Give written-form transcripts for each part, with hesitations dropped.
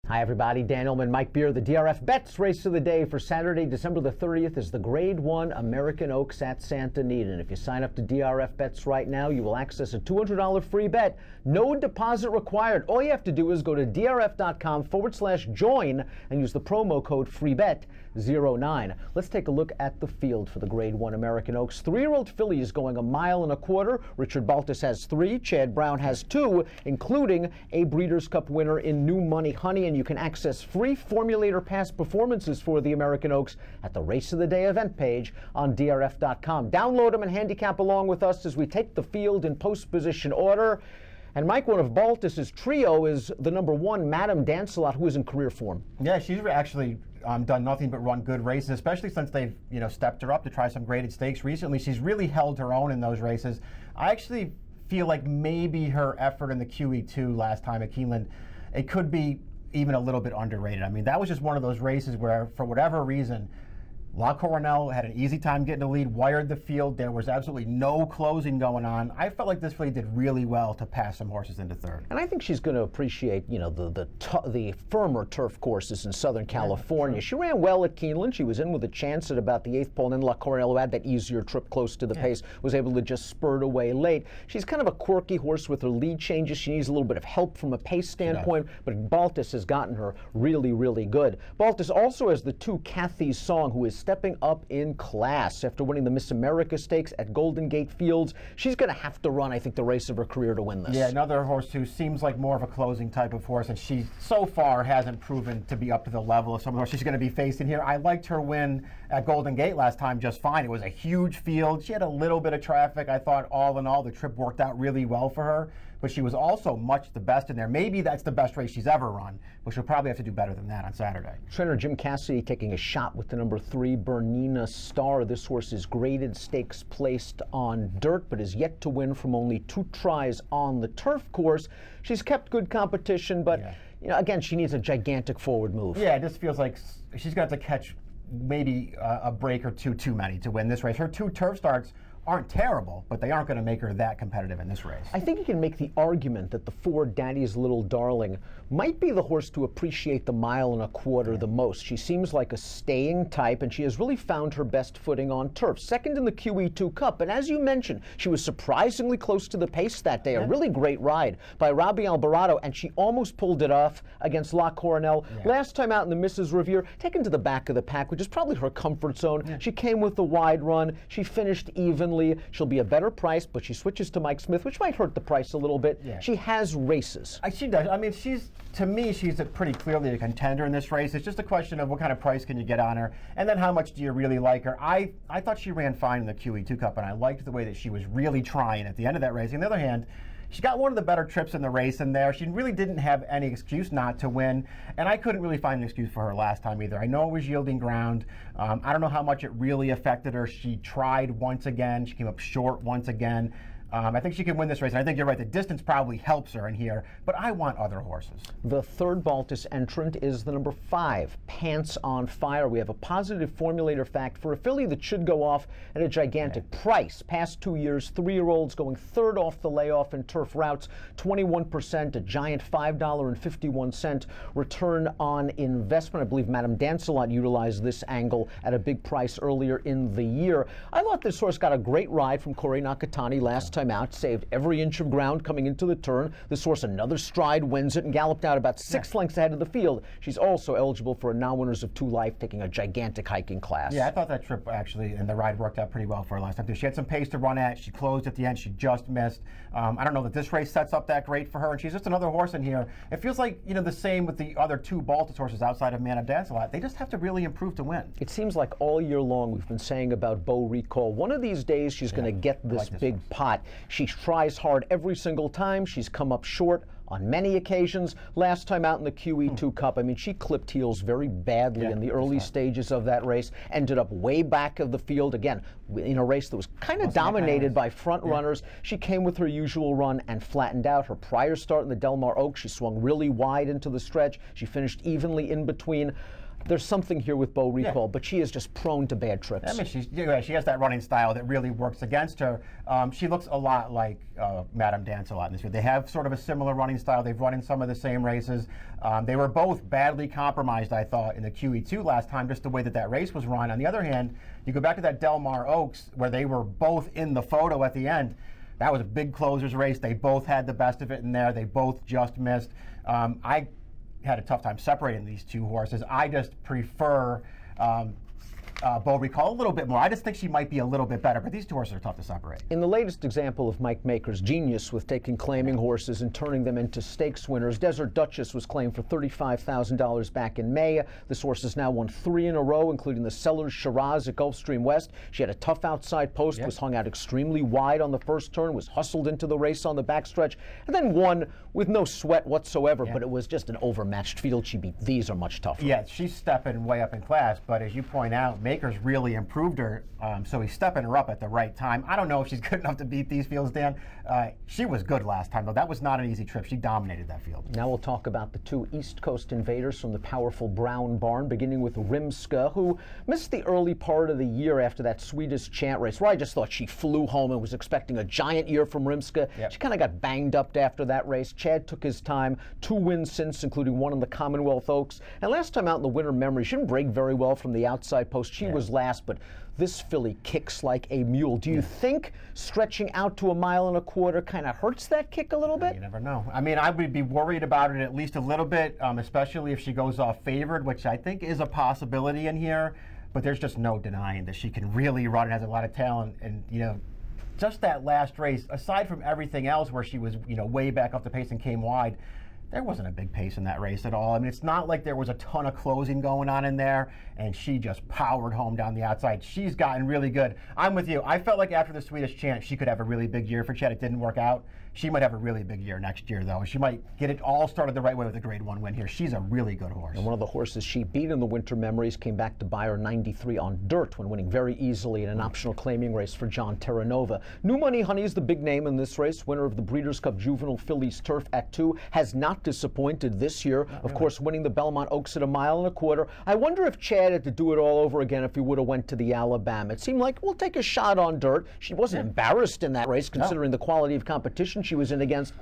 Hi everybody, Dan Illman, Mike Beer. The DRF Bets race of the day for Saturday, December the 30th is the Grade 1 American Oaks at Santa Anita. And if you sign up to DRF Bets right now, you will access a $200 free bet. No deposit required. All you have to do is go to drf.com/join and use the promo code FREEBET09. Let's take a look at the field for the Grade 1 American Oaks. 3-year-old filly is going 1.25 miles. Richard Baltus has 3. Chad Brown has 2, including a Breeders' Cup winner in New Money Honey. And you can access free Formulator Pass performances for the American Oaks at the Race of the Day event page on DRF.com. Download them and handicap along with us as we take the field in post-position order. And Mike, one of Baltus's trio is the number 1, Madame Dancelot, who is in career form. Yeah, she's actually done nothing but run good races, especially since they've stepped her up to try some graded stakes recently. She's really held her own in those races. I actually feel like maybe her effort in the QE2 last time at Keeneland, it could be even a little bit underrated. I mean, that was just one of those races where, for whatever reason, La Coronel had an easy time getting the lead, wired the field. There was absolutely no closing going on. I felt like this filly did really well to pass some horses into third. And I think she's going to appreciate, the firmer turf courses in Southern California. Yeah, sure. She ran well at Keeneland. She was in with a chance at about the 8th pole, and then La Coronel, who had that easier trip close to the pace, was able to just spurt away late. She's kind of a quirky horse with her lead changes. She needs a little bit of help from a pace standpoint, but Baltus has gotten her really, really good. Baltus also has the 2 Kathy Song, who is stepping up in class after winning the Miss America Stakes at Golden Gate Fields. She's going to have to run, I think, the race of her career to win this. Yeah, another horse who seems like more of a closing type of horse, and she so far hasn't proven to be up to the level of some of the horses she's going to be facing here. I liked her win at Golden Gate last time just fine. It was a huge field. She had a little bit of traffic. I thought all in all the trip worked out really well for her, but she was also much the best in there. Maybe that's the best race she's ever run, but she'll probably have to do better than that on Saturday. Trainer Jim Cassidy taking a shot with the number 3 Bernina Star. This horse is graded stakes placed on dirt, but is yet to win from only 2 tries on the turf course. She's kept good competition, but again, she needs a gigantic forward move. Yeah, it just feels like she's got to catch maybe a break or two too many to win this race. Her 2 turf starts aren't terrible, but they aren't going to make her that competitive in this race. I think you can make the argument that the 4 Daddy's Little Darling might be the horse to appreciate the 1.25 miles the most. She seems like a staying type, and she has really found her best footing on turf. Second in the QE2 Cup, and as you mentioned, she was surprisingly close to the pace that day. A really great ride by Robbie Alvarado, and she almost pulled it off against La Coronel. Last time out in the Mrs. Revere, taken to the back of the pack, which is probably her comfort zone. She came with the wide run. She finished evenly. She'll be a better price, but she switches to Mike Smith, which might hurt the price a little bit. She has races. She does. I mean, to me, she's pretty clearly a contender in this race. It's just a question of what kind of price can you get on her, and then how much do you really like her. I thought she ran fine in the QE2 Cup, and I liked the way that she was really trying at the end of that race. On the other hand, she got one of the better trips in the race in there. She really didn't have any excuse not to win, and I couldn't really find an excuse for her last time either. I know it was yielding ground. I don't know how much it really affected her. She tried once again. She came up short once again. I think she can win this race. And I think you're right. The distance probably helps her in here, but I want other horses. The 3rd Baltus entrant is the number 5, Pants on Fire. We have a positive formulator fact for a filly that should go off at a gigantic price. Past 2 years, 3-year-olds going 3rd off the layoff in turf routes, 21%, a giant $5.51 return on investment. I believe Madame Dancelot utilized this angle at a big price earlier in the year. I thought this horse got a great ride from Corey Nakatani last time out, saved every inch of ground coming into the turn. This horse, another stride, wins it and galloped out about 6 lengths ahead of the field. She's also eligible for a non-winners of 2 life, taking a gigantic hiking class. Yeah, I thought that trip actually and the ride worked out pretty well for her last time too. She had some pace to run at. She closed at the end. She just missed. I don't know that this race sets up that great for her, and she's just another horse in here. It feels like the same with the other 2 Baltus horses outside of Madame Dancelot. They just have to really improve to win. It seems like all year long we've been saying about Beau Recall, one of these days she's going to get this big pot. She tries hard every single time. She's come up short on many occasions. Last time out in the QE2 Cup, I mean, she clipped heels very badly in the early stages of that race, ended up way back of the field. Again, in a race that was kind of dominated by front runners. She came with her usual run and flattened out. Her prior start in the Del Mar Oaks, she swung really wide into the stretch. She finished evenly in between. There's something here with Bo Recall, but she is just prone to bad trips. I mean, she has that running style that really works against her. She looks a lot like Madame Dance a lot in this field. They have sort of a similar running style. They've run in some of the same races. They were both badly compromised, I thought, in the QE2 last time, just the way that that race was run. On the other hand, you go back to that Del Mar Oaks where they were both in the photo at the end. That was a big closers race. They both had the best of it in there. They both just missed. I had a tough time separating these two horses. I just prefer Bo Recall a little bit more. I just think she might be a little bit better, but these two horses are tough to separate. In the latest example of Mike Maker's genius with taking claiming horses and turning them into stakes winners, Desert Duchess was claimed for $35,000 back in May. This horse has now won 3 in a row, including the Sellers Shiraz at Gulfstream West. She had a tough outside post, was hung out extremely wide on the first turn, was hustled into the race on the backstretch, and then won with no sweat whatsoever, but it was just an overmatched field. She beat. These are much tougher. Yeah, she's stepping way up in class, but as you point out, Maker's really improved her, so he's stepping her up at the right time. I don't know if she's good enough to beat these fields, Dan. She was good last time, though. That was not an easy trip. She dominated that field. Now we'll talk about the 2 East Coast invaders from the powerful Brown Barn, beginning with Rimska, who missed the early part of the year after that Swedish Chant race, where I just thought she flew home and was expecting a giant year from Rimska. She kind of got banged up after that race. Chad took his time, 2 wins since, including 1 in the Commonwealth Oaks. And last time out in the winter memory, she didn't break very well from the outside post. She was last, but this filly kicks like a mule. Do you think stretching out to 1.25 miles kind of hurts that kick a little bit? You never know. I mean, I would be worried about it at least a little bit, especially if she goes off favored, which I think is a possibility in here. But there's just no denying that she can really run and has a lot of talent. And, you know, just that last race, aside from everything else where she was, you know, way back off the pace and came wide, there wasn't a big pace in that race at all. I mean, it's not like there was a ton of closing going on in there, and she just powered home down the outside. She's gotten really good. I'm with you. I felt like after the Swedish Chant, she could have a really big year for Chad. It didn't work out. She might have a really big year next year, though. She might get it all started the right way with a Grade 1 win here. She's a really good horse. And one of the horses she beat in the winter memories came back to Beyer 93 on dirt when winning very easily in an optional claiming race for John Terranova. New Money Honey is the big name in this race. Winner of the Breeders' Cup Juvenile Fillies Turf at 2. Has not disappointed this year. Of course, winning the Belmont Oaks at 1.25 miles. I wonder if Chad had to do it all over again if he would have went to the Alabama. It seemed like, we'll take a shot on dirt. She wasn't embarrassed in that race considering the quality of competition she was in against.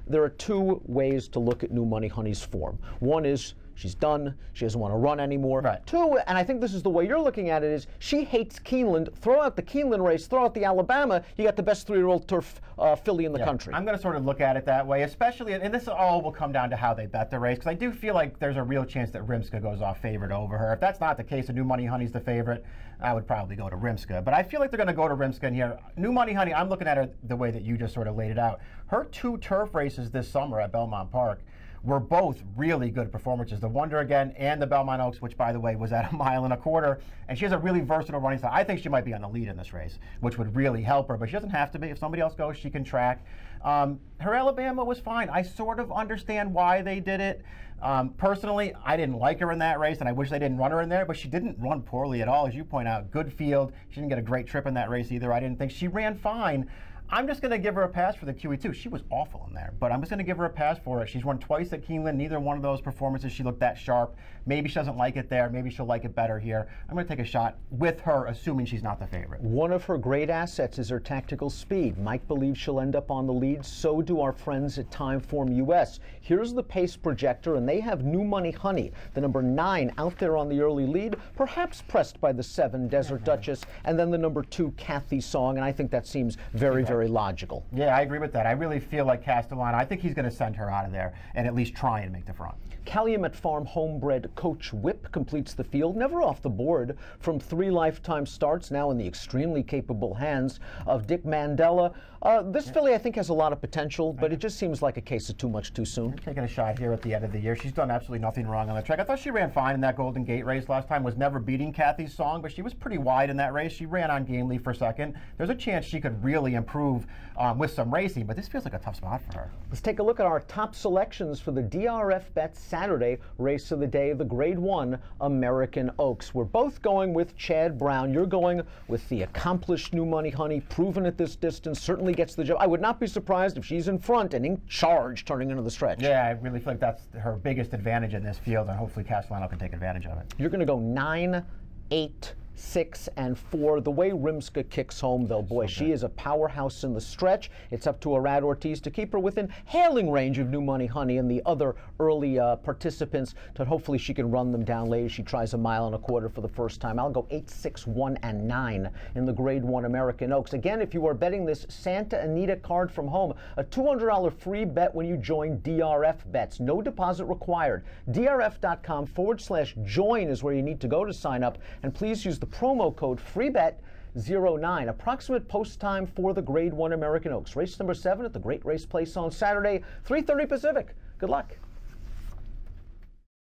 There are 2 ways to look at New Money Honey's form. One is she's done. She doesn't want to run anymore. 2, and I think this is the way you're looking at it, is she hates Keeneland. Throw out the Keeneland race, throw out the Alabama, you got the best 3-year-old turf filly in the country. I'm going to sort of look at it that way, especially, and this all will come down to how they bet the race, because I do feel like there's a real chance that Rimska goes off favorite over her. If that's not the case and New Money Honey's the favorite, I would probably go to Rimska. But I feel like they're going to go to Rimska in here. New Money Honey, I'm looking at her the way that you just sort of laid it out. Her 2 turf races this summer at Belmont Park were both really good performances. The Wonder Again and the Belmont Oaks, which, by the way, was at 1.25 miles. And she has a really versatile running style. I think she might be on the lead in this race, which would really help her. But she doesn't have to be. If somebody else goes, she can track. Her Alabama was fine. I sort of understand why they did it. Personally, I didn't like her in that race, and I wish they didn't run her in there, but she didn't run poorly at all. As you point out, good field. She didn't get a great trip in that race either. I didn't think she ran fine. I'm just going to give her a pass for the QE2. She was awful in there, but I'm just going to give her a pass for it. She's run twice at Keeneland. Neither one of those performances she looked that sharp. Maybe she doesn't like it there. Maybe she'll like it better here. I'm going to take a shot with her, assuming she's not the favorite. One of her great assets is her tactical speed. Mike believes she'll end up on the lead. So do our friends at Timeform US. Here's the pace projector, and they have New Money Honey, the number 9, out there on the early lead, perhaps pressed by the 7, Desert Duchess, and then the number 2, Kathy Song, and I think that seems very, very logical. Yeah, I agree with that. I really feel like Castellano, I think he's going to send her out of there and at least try and make the front. Calumet Farm homebred Coach Whip completes the field, never off the board from 3 lifetime starts, now in the extremely capable hands of Dick Mandela. This filly, I think, has a lot of potential, but it just seems like a case of too much too soon. I'm taking a shot here at the end of the year. She's done absolutely nothing wrong on the track. I thought she ran fine in that Golden Gate race last time, was never beating Kathy's Song, but she was pretty wide in that race. She ran on gamely for second. There's a chance she could really improve improve with some racing, but this feels like a tough spot for her. Let's take a look at our top selections for the DRF Bet Saturday race of the day, the Grade 1 American Oaks. We're both going with Chad Brown. You're going with the accomplished New Money Honey, proven at this distance, certainly gets the job. I would not be surprised if she's in front and in charge turning into the stretch. Yeah, I really feel like that's her biggest advantage in this field, and hopefully Castellano can take advantage of it. You're going to go 9, 8, 6, and 4. The way Rimska kicks home, though, boy, she is a powerhouse in the stretch. It's up to Arad Ortiz to keep her within hailing range of New Money Honey and the other early participants, to hopefully she can run them down later. She tries a 1.25 miles for the first time. I'll go 8, 6, 1, and 9 in the Grade 1 American Oaks. Again, if you are betting this Santa Anita card from home, a $200 free bet when you join DRF Bets. No deposit required. DRF.com/join is where you need to go to sign up, and please use the promo code FREEBET09. Approximate post time for the Grade 1 American Oaks. Race number 7 at the Great Race Place on Saturday, 3:30 Pacific. Good luck.